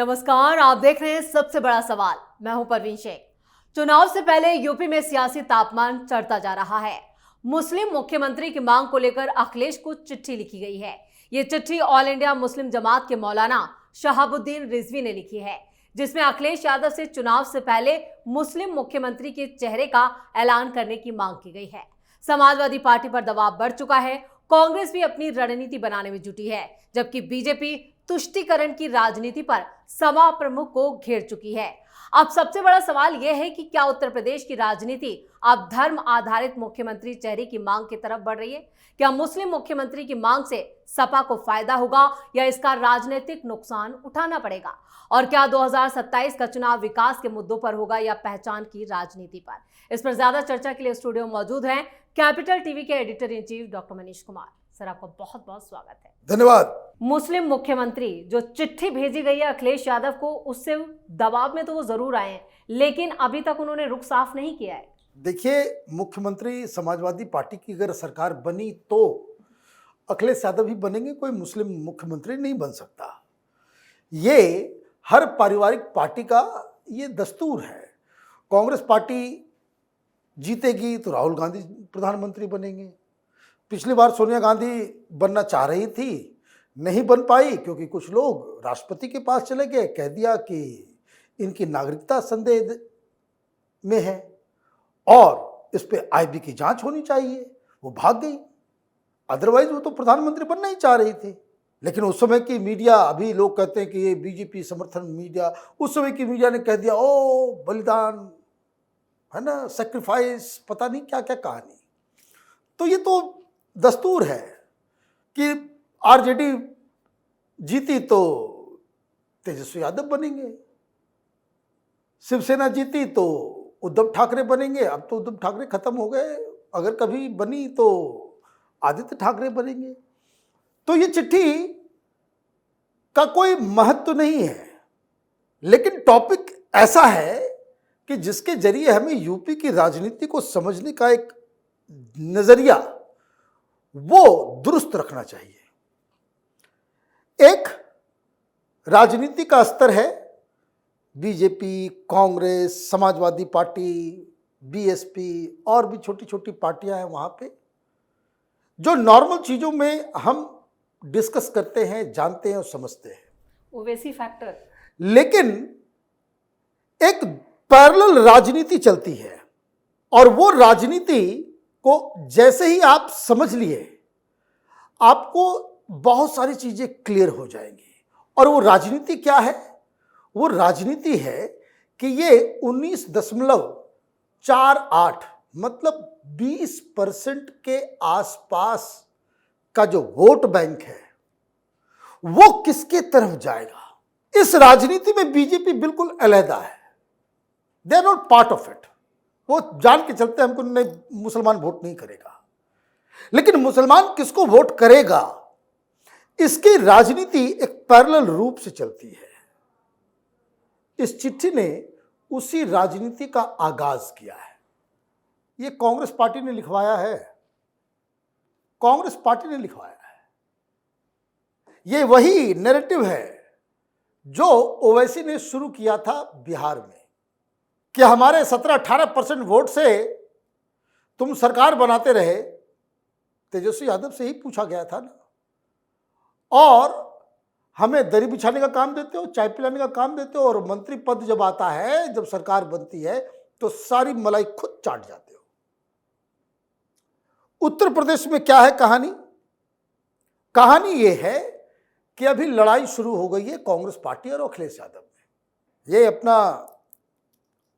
नमस्कार, आप देख रहे हैं सबसे बड़ा सवाल। मैं हूं परवीन शेख। चुनाव से पहले यूपी में सियासी तापमान चढ़ता जा रहा है। मुस्लिम मुख्यमंत्री की मांग को लेकर अखिलेश को चिट्ठी लिखी गई है। ये चिट्ठी ऑल इंडिया मुस्लिम जमात के मौलाना शहाबुद्दीन रिजवी ने लिखी है, जिसमें अखिलेश यादव से चुनाव से पहले मुस्लिम मुख्यमंत्री के चेहरे का ऐलान करने की मांग की गई है। समाजवादी पार्टी पर दबाव बढ़ चुका है। कांग्रेस भी अपनी रणनीति बनाने में जुटी है, जबकि बीजेपी तुष्टीकरण की राजनीति पर सभा प्रमुख को घेर चुकी है। अब सबसे बड़ा सवाल यह है कि क्या उत्तर प्रदेश की राजनीति अब धर्म आधारित मुख्यमंत्री चेहरे की मांग की तरफ बढ़ रही है? क्या मुस्लिम मुख्यमंत्री की मांग से सपा को फायदा होगा या इसका राजनीतिक नुकसान उठाना पड़ेगा? और क्या 2027 का चुनाव विकास के मुद्दों पर होगा या पहचान की राजनीति पर? इस पर ज्यादा चर्चा के लिए स्टूडियो में मौजूद हैं कैपिटल टीवी के editor in chief doctor Manish Kumar. Sir, आपका बहुत बहुत स्वागत है। धन्यवाद। मुस्लिम मुख्यमंत्री जो चिट्ठी भेजी गई है अखिलेश यादव को, उससे दबाव में तो वो जरूर आए हैं, लेकिन अभी तक उन्होंने रुख साफ नहीं किया है। देखिए, मुख्यमंत्री समाजवादी पार्टी की अगर सरकार बनी तो अखिलेश यादव ही बनेंगे, कोई मुस्लिम मुख्यमंत्री नहीं बन सकता। ये हर पारिवारिक पार्टी का ये दस्तूर है। कांग्रेस पार्टी जीतेगी तो राहुल गांधी प्रधानमंत्री बनेंगे। पिछली बार सोनिया गांधी बनना चाह रही थी, नहीं बन पाई क्योंकि कुछ लोग राष्ट्रपति के पास चले गए, कह दिया कि इनकी नागरिकता संदेह में है और इस पे आईबी की जांच होनी चाहिए। वो भाग गई। अदरवाइज वो तो प्रधानमंत्री बनना ही चाह रही थी। लेकिन उस समय की मीडिया, अभी लोग कहते हैं कि ये बीजेपी समर्थन मीडिया, उस समय की मीडिया ने कह दिया ओ बलिदान है ना, सेक्रीफाइस, पता नहीं क्या क्या कहानी। तो ये तो दस्तूर है कि आरजेडी जीती तो तेजस्वी यादव बनेंगे, शिवसेना जीती तो उद्धव ठाकरे बनेंगे। अब तो उद्धव ठाकरे खत्म हो गए, अगर कभी बनी तो आदित्य ठाकरे बनेंगे। तो ये चिट्ठी का कोई महत्व नहीं है, लेकिन टॉपिक ऐसा है कि जिसके जरिए हमें यूपी की राजनीति को समझने का एक नजरिया वो दुरुस्त रखना चाहिए। एक राजनीति का स्तर है, BJP, Congress, Samajwadi party, BSP और भी छोटी छोटी पार्टियां हैं वहां पे, जो नॉर्मल चीजों में हम डिस्कस करते हैं, जानते हैं और समझते हैं, ओवैसी फैक्टर। लेकिन एक पैरेलल राजनीति चलती है और वो राजनीति को जैसे ही आप समझ लिए आपको बहुत सारी चीजें क्लियर हो जाएंगी। और वो राजनीति क्या है? वो राजनीति है कि ये 19.48 मतलब 20% के आसपास का जो वोट बैंक है वो किसके तरफ जाएगा। इस राजनीति में बीजेपी बिल्कुल अलहदा है। They are not part of it. वो जान के चलते हमको नहीं, मुसलमान वोट नहीं करेगा। लेकिन मुसलमान किसको वोट करेगा, इसकी राजनीति एक पैरेलल रूप से चलती है। इस चिट्ठी ने उसी राजनीति का आगाज किया है। ये कांग्रेस पार्टी ने लिखवाया है, कांग्रेस पार्टी ने लिखवाया है। ये वही नैरेटिव है जो ओवैसी ने शुरू किया था बिहार में कि हमारे 17-18% वोट से तुम सरकार बनाते रहे। तेजस्वी यादव से ही पूछा गया था ना, और हमें दरी बिछाने का काम देते हो, चाय पिलाने का काम देते हो, और मंत्री पद जब आता है, जब सरकार बनती है तो सारी मलाई खुद चाट जाते हो। उत्तर प्रदेश में क्या है कहानी? कहानी यह है कि अभी लड़ाई शुरू हो गई है कांग्रेस पार्टी और अखिलेश यादव में। ये अपना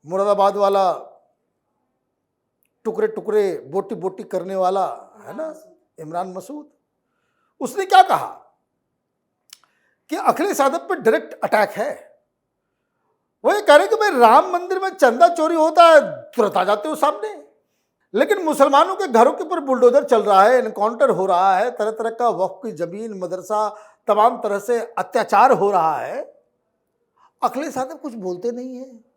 मुरादाबाद वाला टुकड़े टुकड़े बोटी बोटी करने वाला है ना, इमरान मसूद, उसने क्या कहा कि अखिलेश यादव पर डायरेक्ट अटैक है। वो ये कह रहे कि भाई राम मंदिर में चंदा चोरी होता है, तुरंत आ जाते हो सामने, लेकिन मुसलमानों के घरों के ऊपर बुलडोजर चल रहा है, एनकाउंटर हो रहा है, तरह तरह का वक्फ की जमीन, मदरसा, तमाम तरह से अत्याचार हो रहा है, अखिलेश यादव कुछ बोलते नहीं है।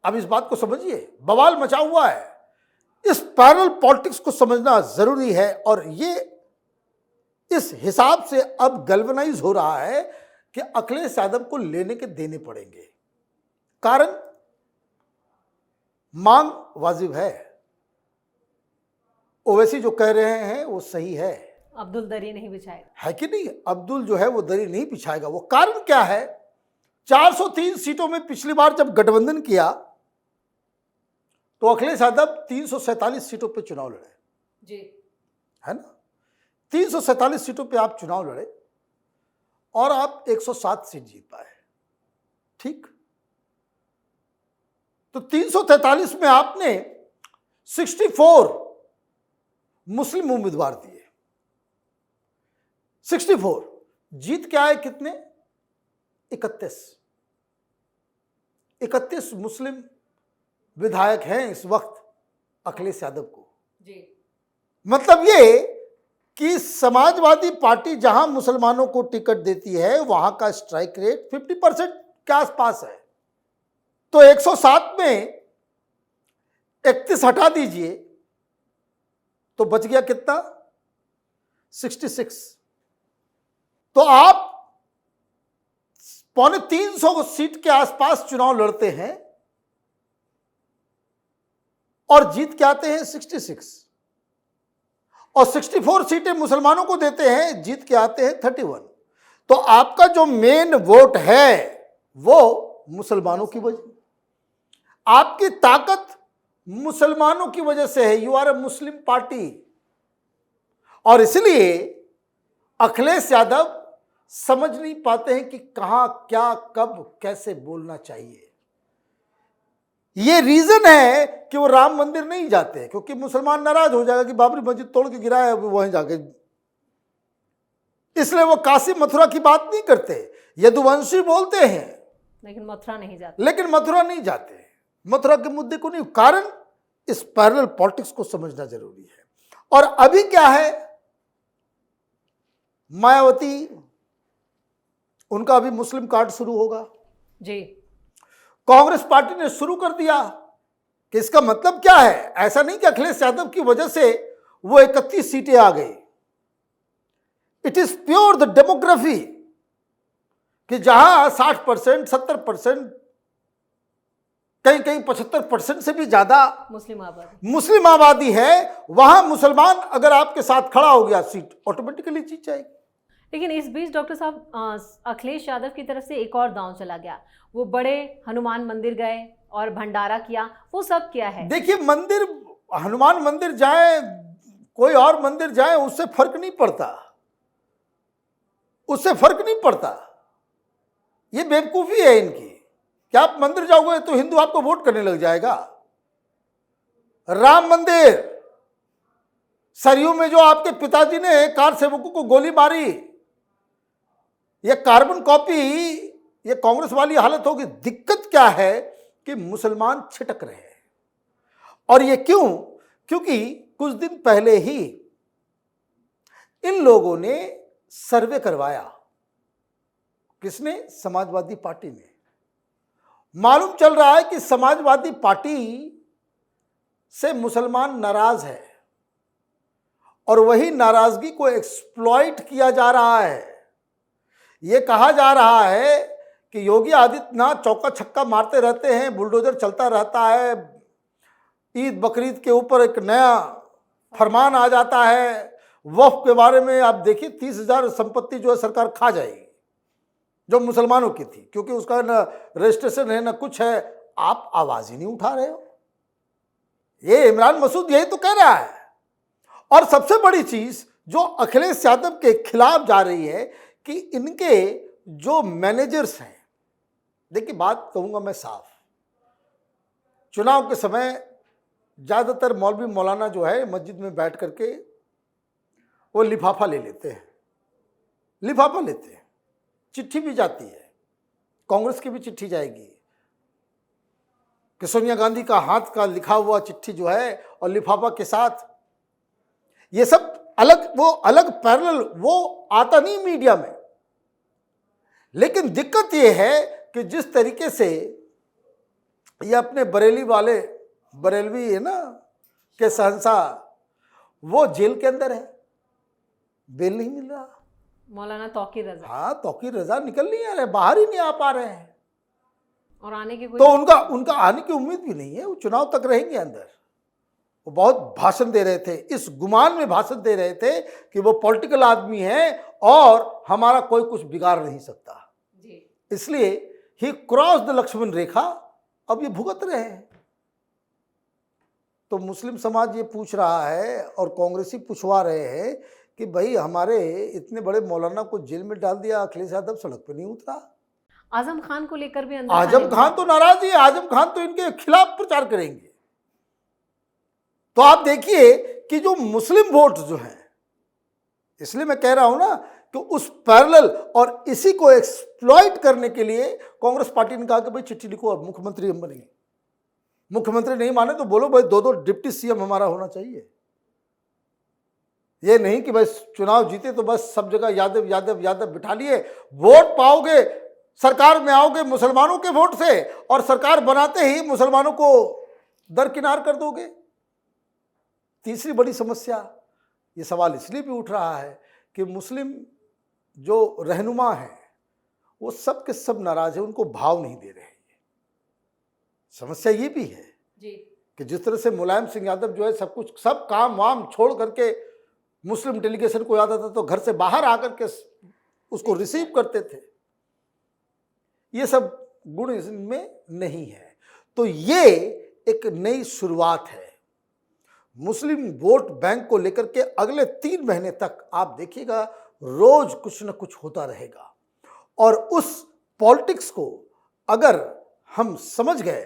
अब इस बात को समझिए, बवाल मचा हुआ है। इस पैरेलल पॉलिटिक्स को समझना जरूरी है और ये इस हिसाब से अब गैल्वेनाइज हो रहा है कि अखिलेश यादव को लेने के देने पड़ेंगे। कारण मांग वाजिब है। ओवैसी जो कह रहे हैं वो सही है। अब्दुल दरी नहीं बिछाएगा, है कि नहीं? अब्दुल जो है वो दरी नहीं बिछाएगा। वो कारण क्या है? 403 सीटों में पिछली बार जब गठबंधन किया तो अखिलेश यादव 347 सीटों पे चुनाव लड़े, जी है ना? 347 सीटों पे आप चुनाव लड़े और आप 107 सीट जीत पाए, ठीक? तो 343 में आपने 64 मुस्लिम उम्मीदवार दिए। 64 जीत के आए कितने? 31 मुस्लिम विधायक हैं इस वक्त अखिलेश यादव को। जी मतलब ये कि समाजवादी पार्टी जहां मुसलमानों को टिकट देती है वहां का स्ट्राइक रेट 50% के आसपास है। तो 107 में 31 हटा दीजिए तो बच गया कितना? 66। तो आप 250 सीट के आसपास चुनाव लड़ते हैं और जीत के आते हैं 66, और 64 सीटें मुसलमानों को देते हैं, जीत के आते हैं 31। तो आपका जो मेन वोट है वो मुसलमानों की वजह, आपकी ताकत मुसलमानों की वजह से है। You are a Muslim party. और इसलिए अखिलेश यादव समझ नहीं पाते हैं कि कहां क्या कब कैसे बोलना चाहिए। ये रीजन है कि वो राम मंदिर नहीं जाते, क्योंकि मुसलमान नाराज हो जाएगा कि बाबरी मस्जिद तोड़ के गिराया है वहीं जाके, इसलिए वो काशी मथुरा की बात नहीं करते। यदुवंशी बोलते हैं लेकिन मथुरा नहीं जाते, मथुरा नहीं जाते, मथुरा के मुद्दे को नहीं। कारण इस पैरेलल पॉलिटिक्स को समझना जरूरी है। और अभी क्या है, मायावती, उनका अभी मुस्लिम कार्ड शुरू होगा। जी कांग्रेस पार्टी ने शुरू कर दिया। कि इसका मतलब क्या है? ऐसा नहीं कि अखिलेश यादव की वजह से वो 31 सीटें आ गई। It is pure the demography कि जहां 60%, 70%, कहीं कहीं 75% से भी ज्यादा मुस्लिम आबादी है, वहां मुसलमान अगर आपके साथ खड़ा हो गया, सीट ऑटोमेटिकली जीत जाएगी। लेकिन इस बीच डॉक्टर साहब अखिलेश यादव की तरफ से एक और दांव चला गया। वो बड़े हनुमान मंदिर गए और भंडारा किया, वो सब क्या है? देखिए, मंदिर, हनुमान मंदिर जाए, कोई और मंदिर जाए, उससे फर्क नहीं पड़ता, उससे फर्क नहीं पड़ता। ये बेवकूफी है इनकी कि आप मंदिर जाओगे तो हिंदू आपको वोट करने लग जाएगा। राम मंदिर, सरयू में जो आपके पिताजी ने कार सेवकों को गोली मारी, ये कार्बन कॉपी, ये कांग्रेस वाली हालत होगी। दिक्कत क्या है कि मुसलमान छिटक रहे हैं। और ये क्यों? क्योंकि कुछ दिन पहले ही इन लोगों ने सर्वे करवाया। किसने? समाजवादी पार्टी ने। मालूम चल रहा है कि समाजवादी पार्टी से मुसलमान नाराज है और वही नाराजगी को एक्सप्लॉइट किया जा रहा है। यह कहा जा रहा है कि योगी आदित्यनाथ चौका छक्का मारते रहते हैं, बुलडोजर चलता रहता है, ईद बकरीद के ऊपर एक नया फरमान आ जाता है, वक्फ के बारे में आप देखिए 30,000 संपत्ति जो है सरकार खा जाएगी जो मुसलमानों की थी, क्योंकि उसका ना रजिस्ट्रेशन है ना कुछ है। आप आवाज ही नहीं उठा रहे हो। ये इमरान मसूद यही तो कह रहा है। और सबसे बड़ी चीज जो अखिलेश यादव के खिलाफ जा रही है कि इनके जो मैनेजर्स हैं, देखिए बात कहूंगा मैं साफ, चुनाव के समय ज्यादातर मौलवी मौलाना जो है मस्जिद में बैठ करके वो लिफाफा ले लेते हैं, लिफाफा लेते हैं, चिट्ठी भी जाती है, कांग्रेस की भी चिट्ठी जाएगी कि सोनिया गांधी का हाथ का लिखा हुआ चिट्ठी जो है और लिफाफा के साथ, ये सब अलग, वो अलग पैरेलल, वो आता नहीं मीडिया में। लेकिन दिक्कत ये है कि जिस तरीके से ये अपने बरेली वाले, बरेलवी है ना के शहंशाह, वो जेल के अंदर है, बेल नहीं मिल रहा। मौलाना तौकीर रजा। हाँ, तौकीर रजा निकल नहीं आ रहे, बाहर ही नहीं आ पा रहे हैं। और आने की कोई तो उनका आने की उम्मीद भी नहीं है, वो चुनाव तक रहेंगे अंदर। वो बहुत भाषण दे रहे थे, इस गुमान में भाषण दे रहे थे कि वो पॉलिटिकल आदमी है और हमारा कोई कुछ बिगाड़ नहीं सकता जी। इसलिए ही क्रॉस द लक्ष्मण रेखा, अब ये भुगत रहे हैं। तो मुस्लिम समाज ये पूछ रहा है और कांग्रेसी पूछवा रहे हैं कि भाई हमारे इतने बड़े मौलाना को जेल में डाल दिया, अखिलेश यादव सड़क पे नहीं उतरा। आजम खान को लेकर भी अंदर आजम खान तो नाराज ही है, आजम खान तो इनके खिलाफ प्रचार करेंगे। तो आप देखिए कि जो मुस्लिम वोट जो है, इसलिए मैं कह रहा हूं ना कि उस पैरेलल और इसी को एक्सप्लॉइट करने के लिए कांग्रेस पार्टी ने कहा कि भाई चिट्ठी लिखो और मुख्यमंत्री हम बनेंगे। मुख्यमंत्री नहीं माने तो बोलो भाई 2-2 डिप्टी सीएम हमारा होना चाहिए। ये नहीं कि भाई चुनाव जीते तो बस सब जगह यादव यादव यादव बिठा लिए, वोट पाओगे, सरकार में आओगे मुसलमानों के वोट से और सरकार बनाते ही मुसलमानों को दरकिनार कर दोगे। तीसरी बड़ी समस्या, ये सवाल इसलिए भी उठ रहा है कि मुस्लिम जो रहनुमा है वो सब के सब नाराज है, उनको भाव नहीं दे रहे हैं। समस्या ये भी है जी कि जिस तरह से मुलायम सिंह यादव जो है सब काम वाम छोड़ करके मुस्लिम डेलीगेशन को याद आता तो घर से बाहर आकर के उसको रिसीव करते थे, ये सब गुण इसमें नहीं है। तो ये एक नई शुरुआत है मुस्लिम वोट बैंक को लेकर के। अगले 3 महीने तक आप देखिएगा रोज कुछ न कुछ होता रहेगा और उस पॉलिटिक्स को अगर हम समझ गए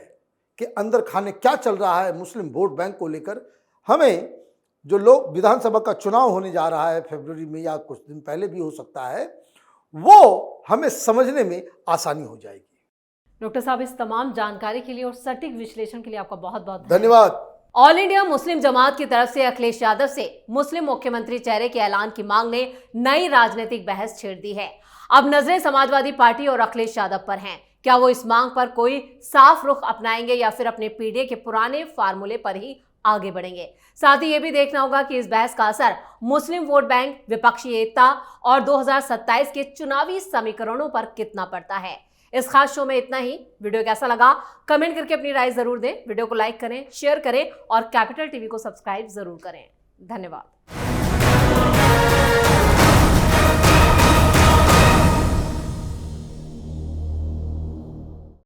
कि अंदर खाने क्या चल रहा है मुस्लिम वोट बैंक को लेकर, हमें जो लोग विधानसभा का चुनाव होने जा रहा है फरवरी में या कुछ दिन पहले भी हो सकता है, वो हमें समझने में आसानी हो जाएगी। डॉक्टर साहब, इस तमाम जानकारी के लिए और सटीक विश्लेषण के लिए आपका बहुत बहुत धन्यवाद। ऑल इंडिया मुस्लिम जमात की तरफ से अखिलेश यादव से मुस्लिम मुख्यमंत्री चेहरे के ऐलान की मांग ने नई राजनीतिक बहस छेड़ दी है। अब नजरें समाजवादी पार्टी और अखिलेश यादव पर हैं। क्या वो इस मांग पर कोई साफ रुख अपनाएंगे या फिर अपने पीढ़ी के पुराने फार्मूले पर ही आगे बढ़ेंगे? साथ ही ये भी देखना होगा कि इस बहस का असर मुस्लिम वोट बैंक, विपक्षी एकता और 2027 के चुनावी समीकरणों पर कितना पड़ता है। इस खास शो में इतना ही। वीडियो कैसा लगा कमेंट करके अपनी राय जरूर दें। वीडियो को लाइक करें, शेयर करें और कैपिटल टीवी को सब्सक्राइब जरूर करें। धन्यवाद।